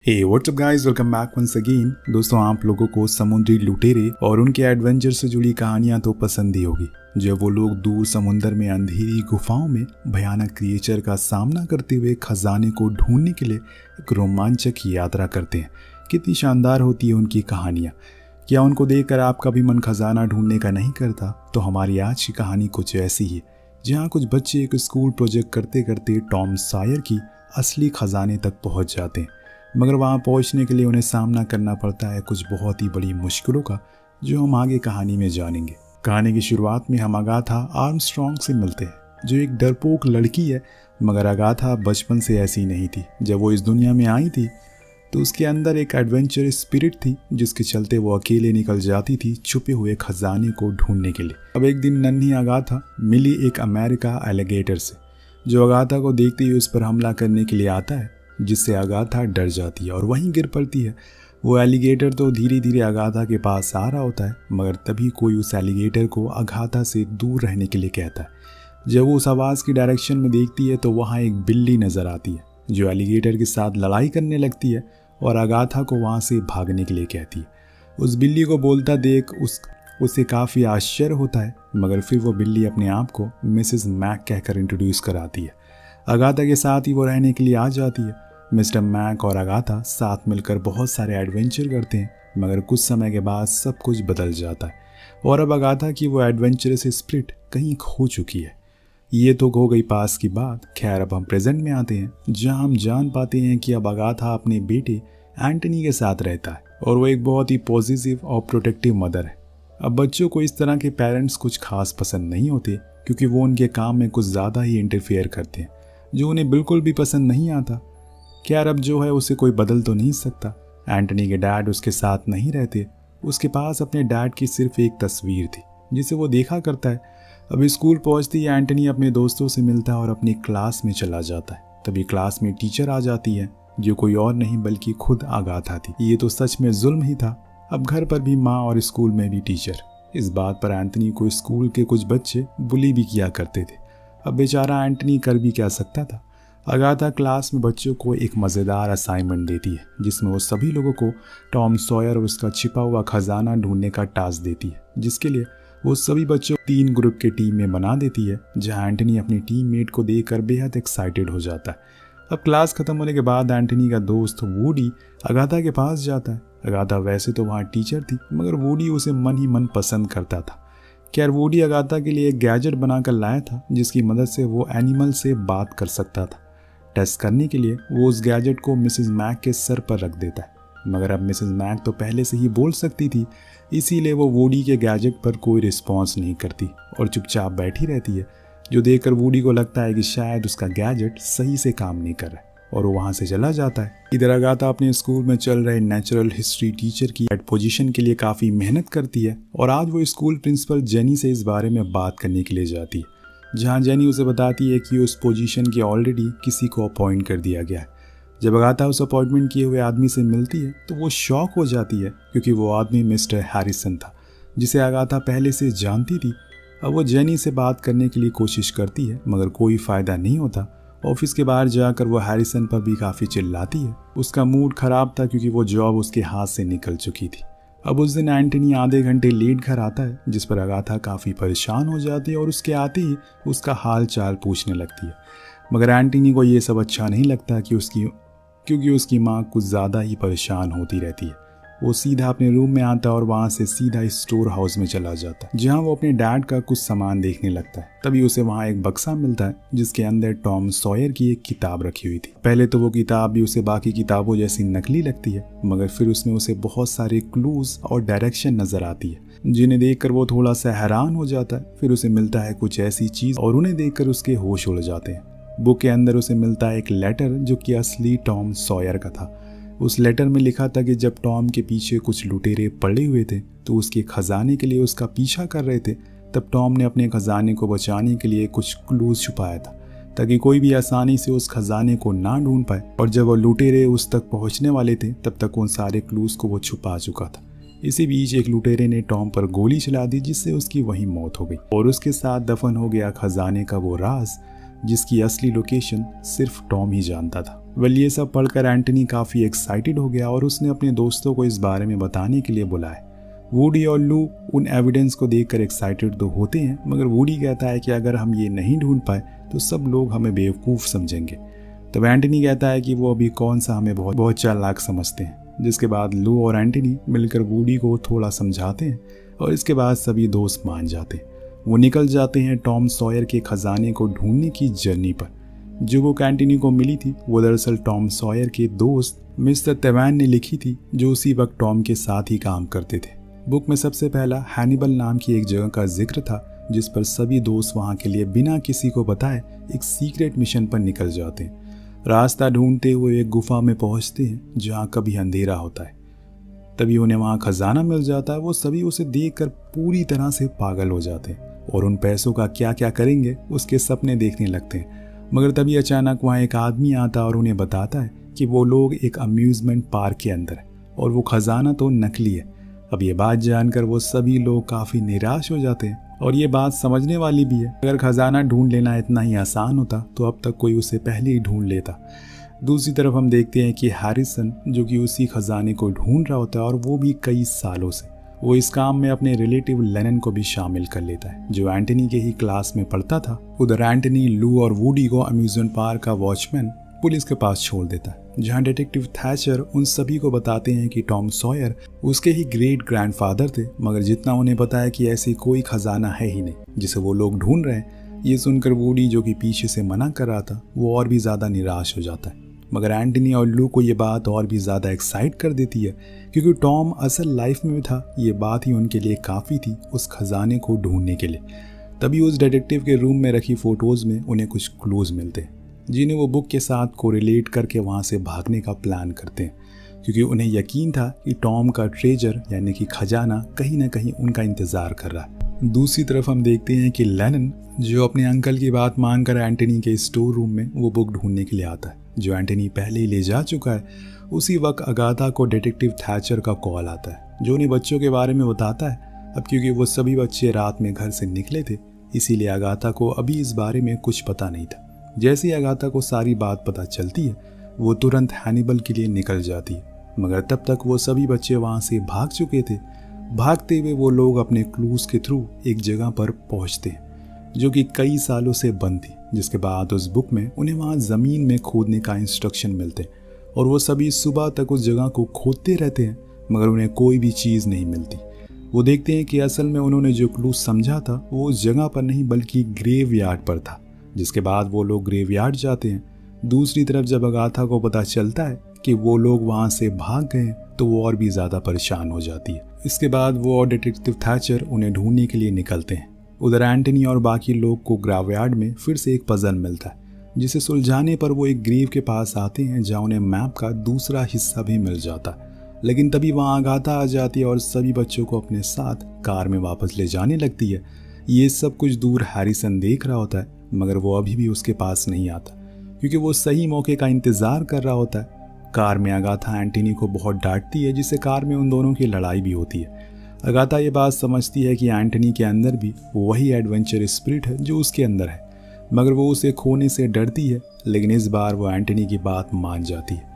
हे what's up guys, welcome back once again. दोस्तों, आप लोगों को समुद्री लुटेरे और उनके एडवेंचर से जुड़ी कहानियां तो पसंद ही होगी। जब वो लोग दूर समुद्र में अंधेरी गुफाओं में भयानक क्रिएचर का सामना करते हुए खजाने को ढूंढने के लिए एक रोमांचक यात्रा करते हैं। कितनी शानदार होती है उनकी कहानियाँ। क्या उनको देखकर आपका भी मन खजाना ढूंढने का नहीं करता? तो हमारी आज की कहानी कुछ ऐसी ही, जहाँ कुछ बच्चे एक स्कूल प्रोजेक्ट करते करते टॉम सॉयर की असली खजाने तक पहुँच जाते हैं। मगर वहाँ पहुँचने के लिए उन्हें सामना करना पड़ता है कुछ बहुत ही बड़ी मुश्किलों का, जो हम आगे कहानी में जानेंगे। कहानी की शुरुआत में हम अगाथा आर्मस्ट्रॉन्ग से मिलते हैं, जो एक डरपोक लड़की है। मगर अगाथा बचपन से ऐसी नहीं थी। जब वो इस दुनिया में आई थी तो उसके अंदर एक एडवेंचर स्पिरिट थी, जिसके चलते वो अकेले निकल जाती थी छुपे हुए खजाने को ढूंढने के लिए। अब एक दिन नन्ही अगाथा मिली एक अमेरिका एलिगेटर से, जो अगाथा को देखते ही उस पर हमला करने के लिए आता है, जिससे अगाथा डर जाती है और वहीं गिर पड़ती है। वो एलिगेटर तो धीरे धीरे अगाथा के पास आ रहा होता है, मगर तभी कोई उस एलिगेटर को अगाथा से दूर रहने के लिए कहता है। जब वो उस आवाज़ की डायरेक्शन में देखती है तो वहाँ एक बिल्ली नज़र आती है, जो एलिगेटर के साथ लड़ाई करने लगती है और अगाथा को वहाँ से भागने के लिए कहती है। उस बिल्ली को बोलता देख उसे काफ़ी आश्चर्य होता है, मगर फिर वो बिल्ली अपने आप को मिसेस मैक कहकर इंट्रोड्यूस कराती है। अगाथा के साथ ही वो रहने के लिए आ जाती है। मिस्टर मैक और अगाथा साथ मिलकर बहुत सारे एडवेंचर करते हैं, मगर कुछ समय के बाद सब कुछ बदल जाता है और अब अगाथा की वो एडवेंचरस स्पिरिट कहीं खो चुकी है। ये तो हो गई पास की बात। खैर, अब हम प्रेजेंट में आते हैं, जहां हम जान पाते हैं कि अब अगाथा अपने बेटे एंटनी के साथ रहता है और वो एक बहुत ही पॉजिटिव और प्रोटेक्टिव मदर है। अब बच्चों को इस तरह के पेरेंट्स कुछ खास पसंद नहीं होते, क्योंकि वो उनके काम में कुछ ज़्यादा ही इंटरफेयर करते हैं, जो उन्हें बिल्कुल भी पसंद नहीं आता। खैर, अब जो है उसे कोई बदल तो नहीं सकता। एंटनी के डैड उसके साथ नहीं रहते। उसके पास अपने डैड की सिर्फ एक तस्वीर थी, जिसे वो देखा करता है। अभी स्कूल पहुंचती है एंटनी अपने दोस्तों से मिलता है और अपनी क्लास में चला जाता है। तभी क्लास में टीचर आ जाती है, जो कोई और नहीं बल्कि खुद अगाथा थी। ये तो सच में जुल्म ही था। अब घर पर भी माँ और स्कूल में भी टीचर। इस बात पर एंटनी को स्कूल के कुछ बच्चे बुली भी किया करते थे। अब बेचारा एंटनी कर भी क्या सकता था। अगाथा क्लास में बच्चों को एक मज़ेदार असाइनमेंट देती है, जिसमें वो सभी लोगों को टॉम सॉयर और उसका छिपा हुआ खजाना ढूंढने का टास्क देती है, जिसके लिए वो सभी बच्चों को 3 ग्रुप के टीम में बना देती है, जहां एंटनी अपनी टीममेट को देखकर बेहद एक्साइटेड हो जाता है। अब क्लास खत्म होने के बाद एंटनी का दोस्त वूडी अगाथा के पास जाता है। अगाथा वैसे तो वहाँ टीचर थी, मगर वूडी उसे मन ही मन पसंद करता था। खैर, वूडी अगाथा के लिए एक गैजेट बनाकर लाया था, जिसकी मदद से वो एनिमल से बात कर सकता था। टेस्ट करने के लिए वो उस गैजेट को मिसेस मैक के सर पर रख देता है, मगर अब मिसेस मैक तो पहले से ही बोल सकती थी, इसीलिए वो वूडी के गैजेट पर कोई रिस्पॉन्स नहीं करती और चुपचाप बैठी रहती है, जो देखकर वूडी को लगता है कि शायद उसका गैजेट सही से काम नहीं कर रहा है और वो वहाँ से चला जाता है। इधर अगाथा अपने स्कूल में चल रहे नेचुरल हिस्ट्री टीचर की पोजीशन के लिए काफ़ी मेहनत करती है और आज वो स्कूल प्रिंसिपल जेनी से इस बारे में बात करने के लिए जाती है, जहाँ जेनी उसे बताती है कि उस पोजीशन के ऑलरेडी किसी को अपॉइंट कर दिया गया है। जब अगाथा उस अपॉइंटमेंट किए हुए आदमी से मिलती है तो वो शॉक हो जाती है, क्योंकि वो आदमी मिस्टर हैरिसन था, जिसे अगाथा पहले से जानती थी। अब वो जेनी से बात करने के लिए कोशिश करती है, मगर कोई फ़ायदा नहीं होता। ऑफिस के बाहर जाकर वो हैरिसन पर भी काफ़ी चिल्लाती है। उसका मूड ख़राब था, क्योंकि वो जॉब उसके हाथ से निकल चुकी थी। अब उस दिन एंटनी आधे घंटे लेट घर आता है, जिस पर अगाथा काफ़ी परेशान हो जाती है और उसके आते ही उसका हाल चाल पूछने लगती है। मगर एंटनी को ये सब अच्छा नहीं लगता क्योंकि उसकी माँ कुछ ज़्यादा ही परेशान होती रहती है। वो सीधा अपने रूम में आता है और वहाँ से सीधा स्टोर हाउस में चला जाता है, जहाँ वो अपने डैड का कुछ सामान देखने लगता है। तभी उसे वहाँ एक बक्सा मिलता है, जिसके अंदर टॉम सॉयर की एक किताब रखी हुई थी। पहले तो वो किताब भी उसे बाकी किताबों जैसी नकली लगती है, मगर फिर उसमें उसे बहुत सारे क्लूज और डायरेक्शन नजर आती है, जिन्हें देखकर वो थोड़ा सा हैरान हो जाता है। फिर उसे मिलता है कुछ ऐसी चीज और उन्हें देखकर उसके होश उड़ जाते हैं। बुक के अंदर उसे मिलता है एक लेटर, जो कि असली टॉम सॉयर का था। उस लेटर में लिखा था कि जब टॉम के पीछे कुछ लुटेरे पड़े हुए थे तो उसके खजाने के लिए उसका पीछा कर रहे थे, तब टॉम ने अपने खजाने को बचाने के लिए कुछ क्लूज छुपाया था, ताकि कोई भी आसानी से उस खजाने को ना ढूंढ पाए। और जब वो लुटेरे उस तक पहुंचने वाले थे, तब तक उन सारे क्लूज को वो छुपा चुका था। इसी बीच एक लुटेरे ने टॉम पर गोली चला दी, जिससे उसकी वहीं मौत हो गई और उसके साथ दफन हो गया खजाने का वो राज, जिसकी असली लोकेशन सिर्फ टॉम ही जानता था। वेल ये सब पढ़कर एंटनी काफ़ी एक्साइटेड हो गया और उसने अपने दोस्तों को इस बारे में बताने के लिए बुलाया। वुडी और लू उन एविडेंस को देखकर एक्साइटेड तो होते हैं, मगर वुडी कहता है कि अगर हम ये नहीं ढूंढ पाए तो सब लोग हमें बेवकूफ़ समझेंगे। तब एंटनी कहता है कि वो अभी कौन सा हमें बहुत चालाक समझते हैं। जिसके बाद लू और एंटनी मिलकर वुडी को थोड़ा समझाते हैं और इसके बाद सभी दोस्त मान जाते हैं। वो निकल जाते हैं टॉम सॉयर के खजाने को ढूंढने की जर्नी पर। जो बुक एंटनी को मिली थी वो दरअसल टॉम सॉयर के दोस्त मिस्टर तेवैन ने लिखी थी, जो उसी वक्त टॉम के साथ ही काम करते थे। बुक में सबसे पहला हैनिबल नाम की एक जगह का जिक्र था, जिस पर सभी दोस्त वहाँ के लिए बिना किसी को बताए एक सीक्रेट मिशन पर निकल जाते हैं। रास्ता ढूंढते हुए एक गुफा में पहुँचते हैं जहाँ कभी अंधेरा होता है। तभी उन्हें वहाँ खजाना मिल जाता है। वो सभी उसे देखकर पूरी तरह से पागल हो जाते हैं और उन पैसों का क्या क्या करेंगे उसके सपने देखने लगते हैं। मगर तभी अचानक वहाँ एक आदमी आता और उन्हें बताता है कि वो लोग एक अम्यूज़मेंट पार्क के अंदर है और वो खजाना तो नकली है। अब ये बात जानकर वो सभी लोग काफ़ी निराश हो जाते हैं और ये बात समझने वाली भी है, अगर खजाना ढूंढ लेना इतना ही आसान होता तो अब तक कोई उसे पहले ही ढूंढ लेता। दूसरी तरफ हम देखते हैं कि हैरिसन जो कि उसी खजाने को ढूंढ रहा होता है और वो भी कई सालों से, वो इस काम में अपने रिलेटिव लेनन को भी शामिल कर लेता है जो एंटनी के ही क्लास में पढ़ता था। उधर एंटनी लू और वुडी को अम्यूजमेंट पार्क का वॉचमैन पुलिस के पास छोड़ देता है, जहां डिटेक्टिव थैचर उन सभी को बताते हैं कि टॉम सॉयर उसके ही ग्रेट ग्रैंडफादर थे। मगर जितना उन्हें पता है कि ऐसी कोई खजाना है ही नहीं जिसे वो लोग ढूंढ रहे हैं। ये सुनकर वुडी जो कि पीछे से मना कर रहा था वो और भी ज़्यादा निराश हो जाता है। मगर एंटनी और लू को ये बात और भी ज़्यादा एक्साइट कर देती है, क्योंकि टॉम असल लाइफ में भी था। ये बात ही उनके लिए काफ़ी थी उस खजाने को ढूंढने के लिए। तभी उस डिटेक्टिव के रूम में रखी फ़ोटोज़ में उन्हें कुछ क्लूज़ मिलते हैं, जिन्हें वो बुक के साथ कोरिलेट करके वहाँ से भागने का प्लान करते हैं, क्योंकि उन्हें यकीन था कि टॉम का ट्रेजर यानी कि खजाना कहीं ना कहीं उनका इंतज़ार कर रहा है। दूसरी तरफ हम देखते हैं कि लेनन जो अपने अंकल की बात मानकर एंटनी के स्टोर रूम में वो बुक ढूंढने के लिए आता है, जो एंटनी पहले ही ले जा चुका है। उसी वक्त अगाथा को डिटेक्टिव थैचर का कॉल आता है, जो उन्हें बच्चों के बारे में बताता है। अब क्योंकि वो सभी बच्चे रात में घर से निकले थे, इसीलिए अगाथा को अभी इस बारे में कुछ पता नहीं था। जैसे ही अगाथा को सारी बात पता चलती है, वो तुरंत हैनिबल के लिए निकल जाती है। मगर तब तक वो सभी बच्चे वहाँ से भाग चुके थे। भागते हुए वो लोग अपने क्लूज के थ्रू एक जगह पर पहुँचते हैं जो कि कई सालों से बंद थी, जिसके बाद उस बुक में उन्हें वहाँ ज़मीन में खोदने का इंस्ट्रक्शन मिलते हैं और वो सभी सुबह तक उस जगह को खोदते रहते हैं, मगर उन्हें कोई भी चीज़ नहीं मिलती। वो देखते हैं कि असल में उन्होंने जो क्लूज समझा था वो उस जगह पर नहीं बल्कि ग्रेव यार्ड पर था। जिसके बाद वो लोग ग्रेव यार्ड जाते हैं। दूसरी तरफ जब अगाथा को पता चलता है कि वो लोग वहाँ से भाग गए तो वो और भी ज़्यादा परेशान हो जाती है। इसके बाद वो और डिटेक्टिव थैचर उन्हें ढूंढने के लिए निकलते हैं। उधर एंटनी और बाकी लोग को ग्रेवयार्ड में फिर से एक पजल मिलता है, जिसे सुलझाने पर वो एक ग्रेव के पास आते हैं जहाँ उन्हें मैप का दूसरा हिस्सा भी मिल जाता है। लेकिन तभी वहाँ अगाथा आ जाती है और सभी बच्चों को अपने साथ कार में वापस ले जाने लगती है। ये सब कुछ दूर हैरिसन देख रहा होता है, मगर वो अभी भी उसके पास नहीं आता, क्योंकि वो सही मौके का इंतज़ार कर रहा होता है। कार में अगाथा एंटनी को बहुत डांटती है, जिससे कार में उन दोनों की लड़ाई भी होती है। अगाथा ये बात समझती है कि एंटनी के अंदर भी वही एडवेंचर स्पिरिट है जो उसके अंदर है, मगर वो उसे खोने से डरती है। लेकिन इस बार वो एंटनी की बात मान जाती है।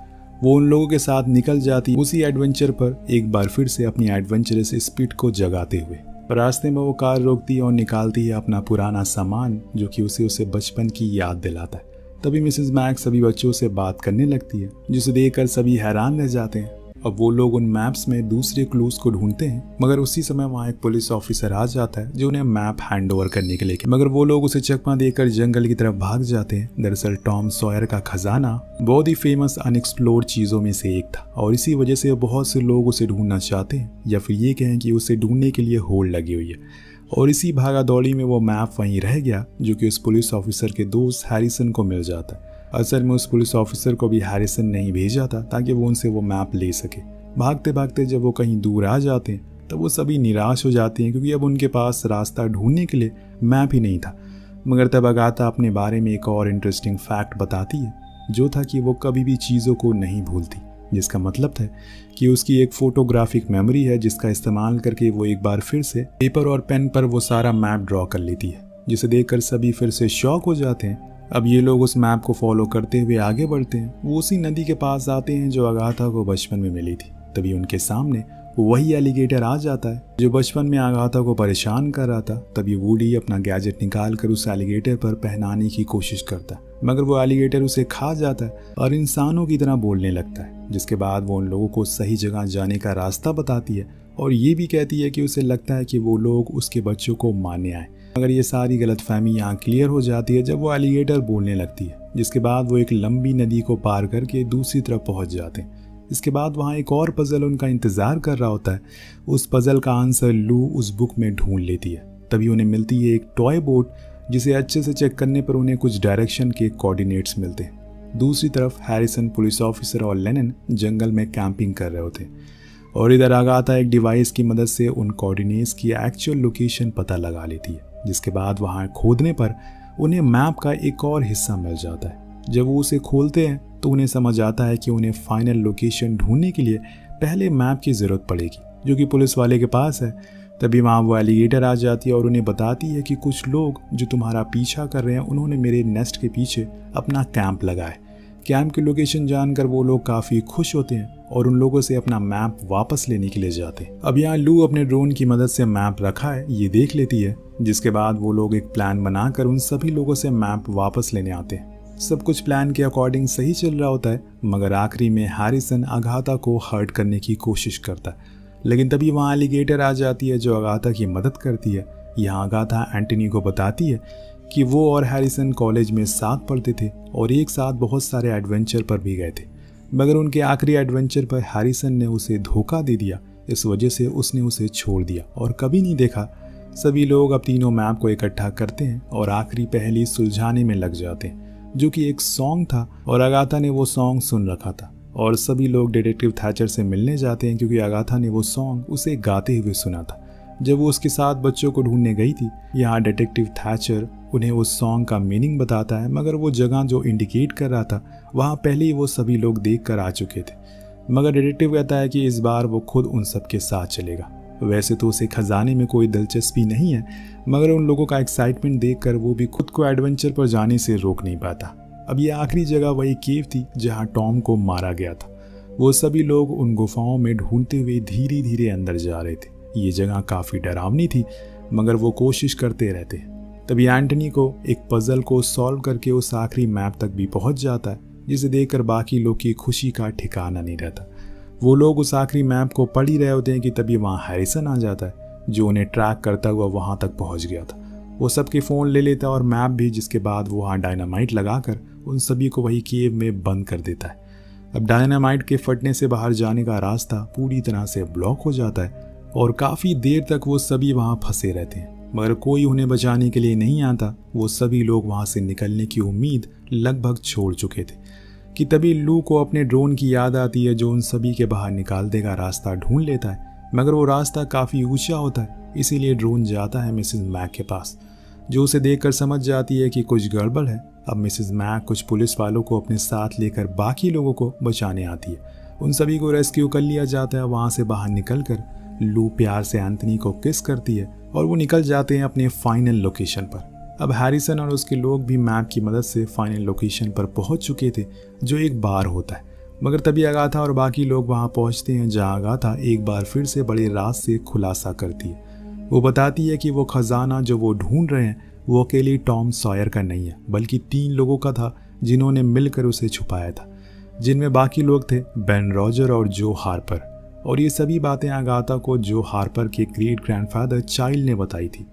वो उन लोगों के साथ निकल जाती है उसी एडवेंचर पर, एक बार फिर से अपनी एडवेंचरस स्पिरिट को जगाते हुए। रास्ते में वो कार रोकती है और निकालती है अपना पुराना सामान, जो कि उसे बचपन की याद दिलाता है। तभी मिसेस मैक्स सभी बच्चों से बात करने लगती है, जिसे देखकर सभी हैरान रह जाते हैं। अब वो लोग उन मैप्स में दूसरे क्लूज को ढूंढते हैं, मगर उसी समय वहाँ एक पुलिस ऑफिसर आ जाता है जो उन्हें मैप हैंड ओवर करने के लिए, मगर वो लोग उसे चकमा देकर जंगल की तरफ भाग जाते हैं। दरअसल टॉम सॉयर का खजाना बहुत ही फेमस अनएक्सप्लोर्ड चीज़ों में से एक था और इसी वजह से बहुत से लोग उसे ढूंढना चाहते हैं, या फिर ये कहें कि उसे ढूंढने के लिए होड़ लगी हुई है। और इसी भागा दौड़ी में वो मैप वहीं रह गया, जो कि उस पुलिस ऑफिसर के दोस्त हैरिसन को मिल जाता है। असल में उस पुलिस ऑफिसर को भी हैरिसन ने ही भेजा था ताकि वो उनसे वो मैप ले सके। भागते भागते जब वो कहीं दूर आ जाते हैं तब वो सभी निराश हो जाते हैं, क्योंकि अब उनके पास रास्ता ढूंढने के लिए मैप ही नहीं था। मगर तब अगाथा अपने बारे में एक और इंटरेस्टिंग फैक्ट बताती है, जो था कि वो कभी भी चीज़ों को नहीं भूलती, जिसका मतलब था कि उसकी एक फोटोग्राफिक मेमोरी है जिसका इस्तेमाल करके वो एक बार फिर से पेपर और पेन पर वो सारा मैप ड्रॉ कर लेती है, जिसे देखकर सभी फिर से शॉक हो जाते हैं। अब ये लोग उस मैप को फॉलो करते हुए आगे बढ़ते हैं। वो उसी नदी के पास आते हैं जो अगाथा को बचपन में मिली थी। तभी उनके सामने वही एलिगेटर आ जाता है जो बचपन में अगाथा को परेशान कर रहा था। तभी वुडी अपना गैजेट निकाल कर उस एलिगेटर पर पहनाने की कोशिश करता है, मगर वो एलिगेटर उसे खा जाता है और इंसानों की तरह बोलने लगता है। जिसके बाद वो उन लोगों को सही जगह जाने का रास्ता बताती है और ये भी कहती है कि उसे लगता है कि वो लोग उसके बच्चों को मारने आए। मगर ये सारी गलतफहमी यहाँ क्लियर हो जाती है जब वो एलिगेटर बोलने लगती है। जिसके बाद वो एक लंबी नदी को पार करके दूसरी तरफ पहुंच जाते हैं। इसके बाद वहाँ एक और पजल उनका इंतजार कर रहा होता है। उस पजल का आंसर लू उस बुक में ढूंढ लेती है। तभी उन्हें मिलती है एक टॉय बोट जिसे अच्छे से चेक करने पर उन्हें कुछ डायरेक्शन के कोऑर्डिनेट्स मिलते हैं। दूसरी तरफ हैरिसन पुलिस ऑफिसर और लेनन जंगल में कैंपिंग कर रहे होते हैं और इधर अगाथा एक डिवाइस की मदद से उन कोऑर्डिनेट्स की एक्चुअल लोकेशन पता लगा लेती है। जिसके बाद वहाँ खोदने पर उन्हें मैप का एक और हिस्सा मिल जाता है। जब वो उसे खोलते हैं तो उन्हें समझ आता है कि उन्हें फाइनल लोकेशन ढूंढने के लिए पहले मैप की ज़रूरत पड़ेगी जो कि पुलिस वाले के पास है। तभी वहाँ वो एलिगेटर आ जाती है और उन्हें बताती है कि कुछ लोग जो तुम्हारा पीछा कर रहे हैं उन्होंने मेरे नेस्ट के पीछे अपना कैंप लगाया। कैंप की लोकेशन जानकर वो लोग काफ़ी खुश होते हैं और उन लोगों से अपना मैप वापस लेने के लिए जाते हैं। अब यहाँ लू अपने ड्रोन की मदद से मैप रखा है ये देख लेती है। जिसके बाद वो लोग एक प्लान बनाकर उन सभी लोगों से मैप वापस लेने आते हैं। सब कुछ प्लान के अकॉर्डिंग सही चल रहा होता है, मगर आखिरी में हैरिसन अगाथा को हर्ट करने की कोशिश करता है। लेकिन तभी वहाँ एलिगेटर आ जाती है जो अगाथा की मदद करती है। यहाँ अगाथा एंटनी को बताती है कि वो और हैरिसन कॉलेज में साथ पढ़ते थे और एक साथ बहुत सारे एडवेंचर पर भी गए थे, मगर उनके आखिरी एडवेंचर पर हैरिसन ने उसे धोखा दे दिया। इस वजह से उसने उसे छोड़ दिया और कभी नहीं देखा। सभी लोग अब तीनों मैप को इकट्ठा करते हैं और आखिरी पहेली सुलझाने में लग जाते हैं जो कि एक सॉन्ग था और अगाथा ने वो सॉन्ग सुन रखा था। और सभी लोग डिटेक्टिव थैचर से मिलने जाते हैं क्योंकि अगाथा ने वो सॉन्ग उसे गाते हुए सुना था जब वो उसके साथ बच्चों को ढूंढने गई थी। यहाँ डिटेक्टिव थैचर उन्हें उस सॉन्ग का मीनिंग बताता है, मगर वो जगह जो इंडिकेट कर रहा था वहाँ पहले ही वो सभी लोग देख कर आ चुके थे। मगर डिटेक्टिव कहता है कि इस बार वो खुद उन सब के साथ चलेगा। वैसे तो उसे खजाने में कोई दिलचस्पी नहीं है, मगर उन लोगों का एक्साइटमेंट देखकर वो भी खुद को एडवेंचर पर जाने से रोक नहीं पाता। अब ये आखिरी जगह वही केव थी जहाँ टॉम को मारा गया था। वो सभी लोग उन गुफाओं में ढूंढते हुए धीरे धीरे अंदर जा रहे थे। ये जगह काफ़ी डरावनी थी, मगर वो कोशिश करते रहते। तभी एंटनी को एक पजल को सॉल्व करके उस आखिरी मैप तक भी पहुंच जाता है, जिसे देखकर बाकी लोग की खुशी का ठिकाना नहीं रहता। वो लोग उस आखिरी मैप को पढ़ ही रहे होते हैं कि तभी वहाँ हैरिसन आ जाता है जो उन्हें ट्रैक करता हुआ वहाँ तक पहुँच गया था। वो सबके फ़ोन ले लेता है और मैप भी, जिसके बाद वो वहाँ डायनामाइट लगाकर उन सभी को वही केव में बंद कर देता है। अब डायनामाइट के फटने से बाहर जाने का रास्ता पूरी तरह से ब्लॉक हो जाता है और काफ़ी देर तक वो सभी वहाँ फंसे रहते हैं, मगर कोई उन्हें बचाने के लिए नहीं आता। वो सभी लोग वहाँ से निकलने की उम्मीद लगभग छोड़ चुके थे कि तभी लू को अपने ड्रोन की याद आती है जो उन सभी के बाहर निकालने का रास्ता ढूंढ लेता है। मगर वो रास्ता काफ़ी ऊंचा होता है, इसीलिए ड्रोन जाता है मिसेस मैक के पास, जो उसे देखकर समझ जाती है कि कुछ गड़बड़ है। अब मिसेस मैक कुछ पुलिस वालों को अपने साथ लेकर बाकी लोगों को बचाने आती है। उन सभी को रेस्क्यू कर लिया जाता है। वहाँ से बाहर निकलकर लू प्यार से एंथनी को किस करती है और वो निकल जाते हैं अपने फाइनल लोकेशन पर। अब हैरिसन और उसके लोग भी मैप की मदद से फाइनल लोकेशन पर पहुंच चुके थे, जो एक बार होता है। मगर तभी अगाथा और बाकी लोग वहां पहुंचते हैं, जहां अगाथा एक बार फिर से बड़े राज से खुलासा करती है। वो बताती है कि वो खजाना जो वो ढूंढ रहे हैं वो अकेले टॉम सॉयर का नहीं है, बल्कि 3 लोगों का था जिन्होंने मिलकर उसे छुपाया था, जिनमें बाकी लोग थे बेन रॉजर और जो हार्पर। और ये सभी बातें अगाथा को जो हार्पर के ग्रेट ग्रैंडफादर चाइल्ड ने बताई थी।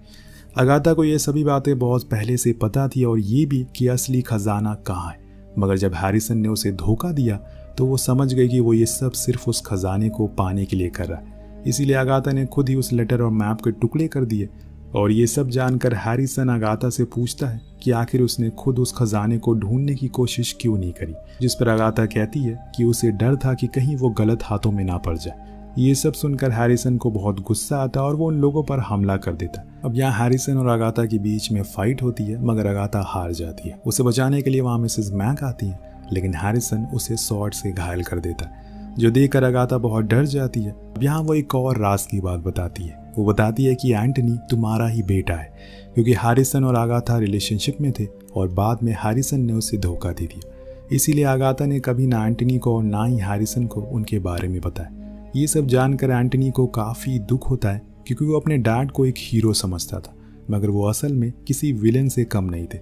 अगाथा को ये सभी बातें बहुत पहले से पता थी और ये भी कि असली खजाना कहाँ है। मगर जब हैरिसन ने उसे धोखा दिया तो वो समझ गई कि वो ये सब सिर्फ उस खजाने को पाने के लिए कर रहा है। इसीलिए अगाथा ने खुद ही उस लेटर और मैप के टुकड़े कर दिए। और ये सब जानकर हैरिसन अगाथा से पूछता है कि आखिर उसने खुद उस खजाने को ढूंढने की कोशिश क्यों नहीं करी, जिस पर अगाथा कहती है कि उसे डर था कि कहीं वो गलत हाथों में ना पड़ जाए। ये सब सुनकर हैरिसन को बहुत गुस्सा आता और वो उन लोगों पर हमला कर देता। अब यहाँ हैरिसन और अगाथा के बीच में फाइट होती है, मगर अगाथा हार जाती है। उसे बचाने के लिए वहाँ मिसेस मैक आती है, लेकिन हैरिसन उसे स्वॉर्ड से घायल कर देता है, जो देखकर अगाथा बहुत डर जाती है। अब यहाँ वो एक और राज की बात बताती है। वो बताती है कि एंटनी तुम्हारा ही बेटा है, क्योंकि हैरिसन और अगाथा रिलेशनशिप में थे और बाद में हैरिसन ने उसे धोखा दे दिया। इसीलिए अगाथा ने कभी ना एंटनी को और ना ही हैरिसन को उनके बारे में बताया। ये सब जानकर एंटनी को काफ़ी दुख होता है क्योंकि वो अपने डैड को एक हीरो समझता था, मगर वो असल में किसी विलेन से कम नहीं थे।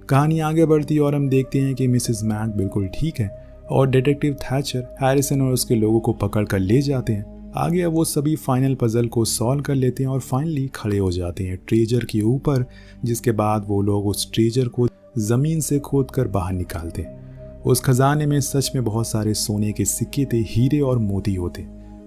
कहानी आगे बढ़ती है और हम देखते हैं कि मिसेस मैक बिल्कुल ठीक है और डिटेक्टिव थैचर हैरिसन और उसके लोगों को पकड़ कर ले जाते हैं। आगे अब वो सभी फाइनल पजल को सॉल्व कर लेते हैं और फाइनली खड़े हो जाते हैं ट्रेजर के ऊपर, जिसके बाद वो लोग उस ट्रेजर को ज़मीन से खोद कर बाहर निकालते हैं। उस खजाने में सच में बहुत सारे सोने के सिक्के थे, हीरे और मोती होते,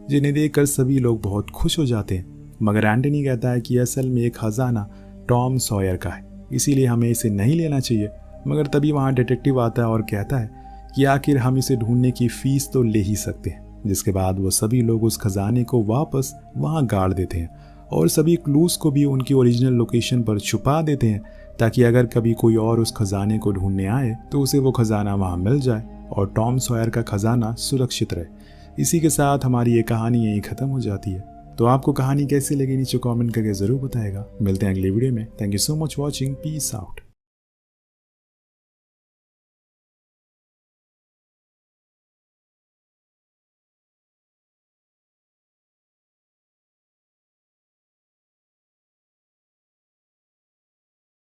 जिन्हें देखकर सभी लोग बहुत खुश हो जाते हैं। मगर एंटनी कहता है कि असल में एक खजाना टॉम सॉयर का है, इसीलिए हमें इसे नहीं लेना चाहिए। मगर तभी वहाँ डिटेक्टिव आता है और कहता है कि आखिर हम इसे ढूंढने की फीस तो ले ही सकते हैं। जिसके बाद वो सभी लोग उस खजाने को वापस वहाँ गाड़ देते हैं और सभी क्लूज़ को भी उनकी ओरिजिनल लोकेशन पर छुपा देते हैं, ताकि अगर कभी कोई और उस खजाने को ढूंढने आए तो उसे वो खजाना वहाँ मिल जाए और टॉम सॉयर का खजाना सुरक्षित रहे। इसी के साथ हमारी ये कहानी यहीं ख़त्म हो जाती है। तो आपको कहानी कैसी लगी नीचे कमेंट करके ज़रूर बताएगा। मिलते हैं अगली वीडियो में। Thank you so much watching. Peace out.